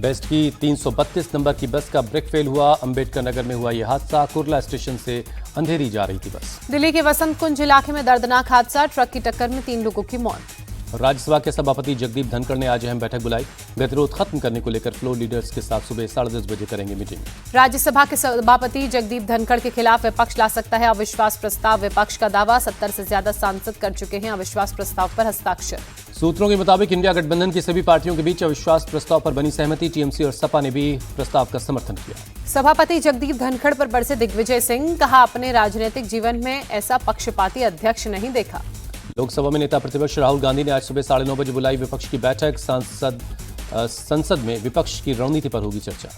Best की 332 number की बस का ब्रेक फेल हुआ। अंबेडकर नगर में हुआ यह हादसा। कुर्ला स्टेशन से अंधेरी जा रही थी बस। दिल्ली के वसंत कुंज इलाके में दर्दनाक हादसा, ट्रक की टक्कर में 3 लोगों की मौत। राज्यसभा के सभापति जगदीप धनखड़ ने आज अहम बैठक बुलाई। गतिरोध खत्म करने को लेकर फ्लोर लीडर्स के साथ सुबह 10:30 बजे करेंगे मीटिंग। राज्यसभा के सभापति जगदीप धनखड़ के खिलाफ विपक्ष ला सकता है अविश्वास प्रस्ताव। विपक्ष का दावा, 70 से ज्यादा सांसद कर चुके हैं अविश्वास प्रस्ताव पर हस्ताक्षर। सूत्रों के मुताबिक इंडिया गठबंधन की सभी पार्टियों के बीच अविश्वास प्रस्ताव पर बनी सहमति। टीएमसी और सपा ने भी प्रस्ताव का समर्थन किया। सभापति जगदीप धनखड़ पर बरसे दिग्विजय सिंह, कहा अपने राजनीतिक जीवन में ऐसा पक्षपाती अध्यक्ष नहीं देखा। लोकसभा में नेता प्रतिपक्ष राहुल गांधी ने आज सुबह 9:30 बजे बुलाई विपक्ष की बैठक। संसद में विपक्ष की रणनीति पर होगी चर्चा।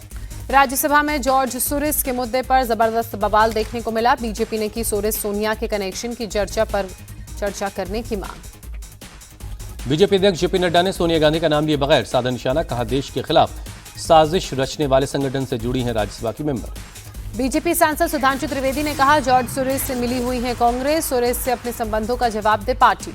राज्यसभा में जॉर्ज सोरेस के मुद्दे पर जबरदस्त बवाल देखने को मिला। बीजेपी ने की सोरेस सोनिया के कनेक्शन की चर्चा करने की मांग। बीजेपी अध्यक्ष जेपी नड्डा ने सोनिया गांधी का नाम लिए बगैर साधा निशाना, कहा देश के खिलाफ साजिश रचने वाले संगठन से जुड़ी हैं राज्यसभा की मेंबर। बीजेपी सांसद सुधांशु त्रिवेदी ने कहा जॉर्ज सोरेस से मिली हुई है कांग्रेस, सोरेस से अपने संबंधों का जवाब दे पार्टी।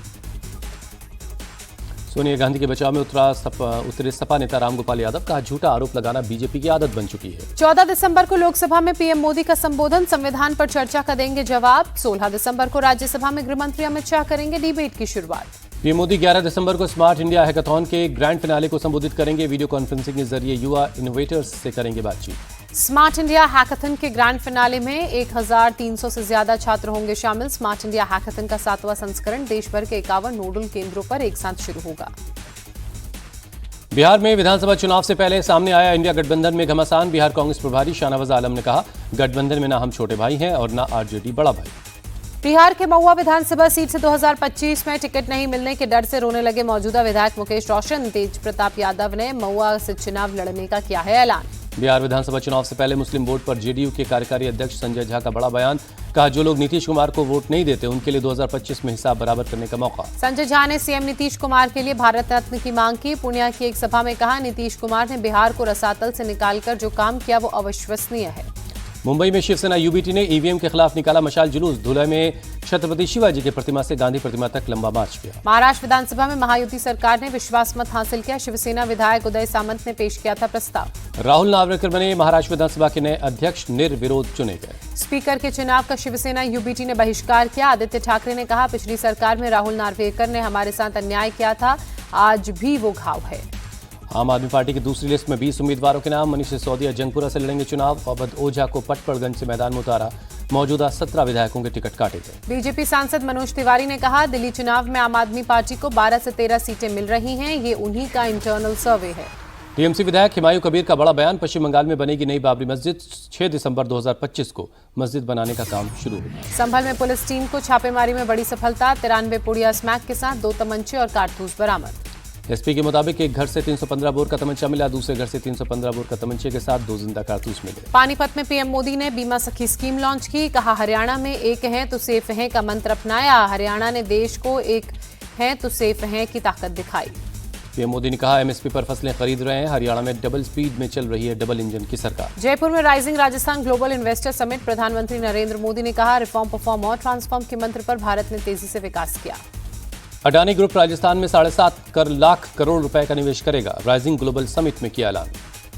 सोनिया गांधी के बचाव में उतरे सपा नेता रामगोपाल यादव, कहा झूठा आरोप लगाना बीजेपी की आदत बन चुकी है। 14 दिसंबर को लोकसभा में पीएम मोदी का संबोधन, संविधान पर चर्चा का देंगे जवाब। 16 दिसंबर को राज्यसभा में गृहमंत्री अमित शाह करेंगे डिबेट की शुरुआत। पीएम मोदी 11 दिसंबर को स्मार्ट इंडिया हैकाथॉन के ग्रैंड फिनाले को संबोधित करेंगे। वीडियो कॉन्फ्रेंसिंग के जरिए युवा इनोवेटर्स से करेंगे बातचीत। स्मार्ट इंडिया हैकाथन के ग्रैंड फिनाले में 1300 से ज्यादा छात्र होंगे शामिल। स्मार्ट इंडिया हैकाथन का 7वां संस्करण देश भर के 51 नोडल केंद्रों पर एक साथ शुरू होगा। बिहार में विधानसभा चुनाव से पहले सामने आया इंडिया गठबंधन में घमासान। बिहार कांग्रेस प्रभारी शाहनवाज आलम ने कहा गठबंधन में ना हम छोटे भाई हैं और ना आरजेडी बड़ा भाई। बिहार के महुआ विधानसभा सीट से 2025 में टिकट नहीं मिलने के डर से रोने लगे मौजूदा विधायक मुकेश रोशन। तेज प्रताप यादव ने महुआ से चुनाव लड़ने का किया है ऐलान। बिहार विधानसभा चुनाव से पहले मुस्लिम वोट पर जेडीयू के कार्यकारी अध्यक्ष संजय झा का बड़ा बयान, कहा जो लोग नीतीश कुमार को वोट नहीं देते उनके लिए 2025 में हिसाब बराबर करने का मौका। संजय झा ने सीएम नीतीश कुमार के लिए भारत रत्न की मांग की। पूर्णिया की एक सभा में कहा नीतीश कुमार ने बिहार को रसातल से निकालकर जो काम किया वो अविश्वसनीय है। मुंबई में शिवसेना यूबीटी ने ईवीएम के खिलाफ निकाला मशाल जुलूस। धुलाई में छत्रपति शिवाजी की प्रतिमा से गांधी प्रतिमा तक लंबा मार्च किया। महाराष्ट्र विधानसभा में महायुति सरकार ने विश्वास मत हासिल किया। शिवसेना विधायक उदय सामंत ने पेश किया था प्रस्ताव। राहुल नार्वेकर बने महाराष्ट्र विधानसभा के नए अध्यक्ष, निर्विरोध चुने गए। स्पीकर के चुनाव का शिवसेना यूबीटी ने बहिष्कार किया। आदित्य ठाकरे ने कहा पिछली सरकार में राहुल नार्वेकर ने हमारे साथ अन्याय किया था, आज भी वो घाव है। आम आदमी पार्टी की दूसरी लिस्ट में 20 उम्मीदवारों के नाम। मनीष सिसोदिया जंगपुरा से लड़ेंगे चुनाव। अवध ओझा को पटपड़गंज से मैदान में उतारा। मौजूदा 17 विधायकों के टिकट काटे गए। बीजेपी सांसद मनोज तिवारी ने कहा दिल्ली चुनाव में आम आदमी पार्टी को 12 से 13 सीटें मिल रही हैं, ये उन्हीं का इंटरनल सर्वे है। टीएमसी विधायक हिमायू कबीर का बड़ा बयान, पश्चिम बंगाल में बनेगी नई बाबरी मस्जिद। 6 दिसंबर 2025 को मस्जिद बनाने का काम शुरू होगा। संभल में पुलिस टीम को छापेमारी में बड़ी सफलता। 93 पुड़िया स्मैक के साथ 2 तमंचे और कारतूस बरामद। एसपी के मुताबिक एक घर से 315 बोर का तमंचा मिला, दूसरे घर से 315 बोर का तमंचे के साथ 2 जिंदा कारतूस मिले। पानीपत में पीएम मोदी ने बीमा सखी स्कीम लॉन्च की। कहा हरियाणा में एक है तो सेफ है का मंत्र अपनाया। हरियाणा ने देश को एक है तो सेफ है की ताकत दिखाई। पीएम मोदी ने कहा एमएसपी पर फसलें खरीद रहे हैं। हरियाणा में डबल स्पीड में चल रही है डबल इंजन की सरकार। जयपुर में rising Rajasthan global investor summit. प्रधानमंत्री नरेंद्र मोदी ने कहा रिफॉर्म परफॉर्म और ट्रांसफॉर्म के मंत्र पर भारत ने तेजी से विकास किया। अडानी ग्रुप राजस्थान में 7.5 लाख करोड़ रुपए का निवेश करेगा। राइजिंग ग्लोबल समिट में किया ऐलान।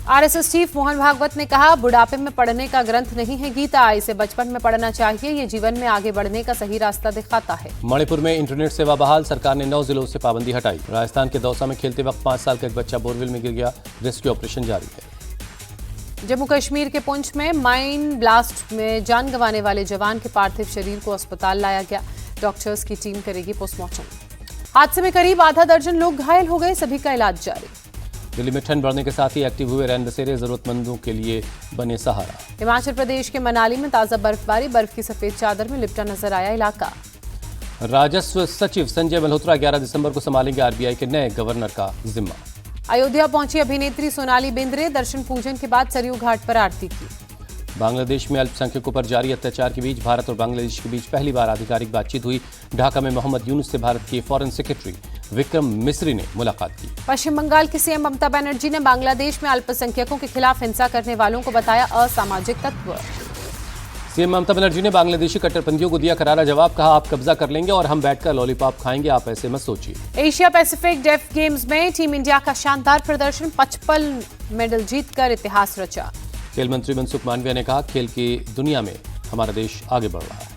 आरएसएस चीफ मोहन भागवत ने कहा बुढ़ापे में पढ़ने का ग्रंथ नहीं है गीता, इसे बचपन में पढ़ना चाहिए, ये जीवन में आगे बढ़ने का सही रास्ता दिखाता है। मणिपुर में इंटरनेट सेवा बहाल, सरकार ने 9 जिलों से पाबंदी हटाई। राजस्थान के दौसा में खेलते वक्त 5 साल का एक बच्चा बोरवेल में गिर गया, रेस्क्यू ऑपरेशन जारी है। जम्मू कश्मीर के पुंछ में माइन ब्लास्ट में जान गंवाने वाले जवान के पार्थिव शरीर को अस्पताल लाया गया। डॉक्टर्स की टीम करेगी पोस्टमार्टम। हादसे में करीब आधा दर्जन लोग घायल हो गए, सभी का इलाज जारी। दिल्ली में ठंड बढ़ने के साथ ही एक्टिव हुए रैन बसेरे जरूरतमंदों के लिए बने सहारा। हिमाचल प्रदेश के मनाली में ताजा बर्फबारी, बर्फ की सफेद चादर में लिपटा नजर आया इलाका। राजस्व सचिव संजय मल्होत्रा 11 दिसंबर को संभालेंगे आरबीआई के नए गवर्नर का जिम्मा। अयोध्या पहुंची अभिनेत्री सोनाली बेंद्रे, दर्शन पूजन के बाद सरयू घाट पर आरती की। बांग्लादेश में अल्पसंख्यकों पर जारी अत्याचार के बीच भारत और बांग्लादेश के बीच पहली बार आधिकारिक बातचीत हुई। ढाका में मोहम्मद यूनुस से भारत के फॉरेन सेक्रेटरी विक्रम मिस्री ने मुलाकात की। पश्चिम बंगाल की सीएम ममता बनर्जी ने बांग्लादेश में अल्पसंख्यकों के खिलाफ हिंसा करने वालों को बताया असामाजिक तत्व। सीएम ममता बनर्जी ने बांग्लादेशी कट्टरपंथियों को दिया करारा जवाब, कहा आप कब्जा कर लेंगे और हम बैठकर लॉलीपॉप खाएंगे, आप ऐसे मत सोचिए। एशिया पैसिफिक डेफ गेम्स में टीम इंडिया का शानदार प्रदर्शन, 55 मेडल जीतकर इतिहास रचा। खेल मंत्री मनसुख मांडविया ने कहा खेल की दुनिया में हमारा देश आगे बढ़ रहा है।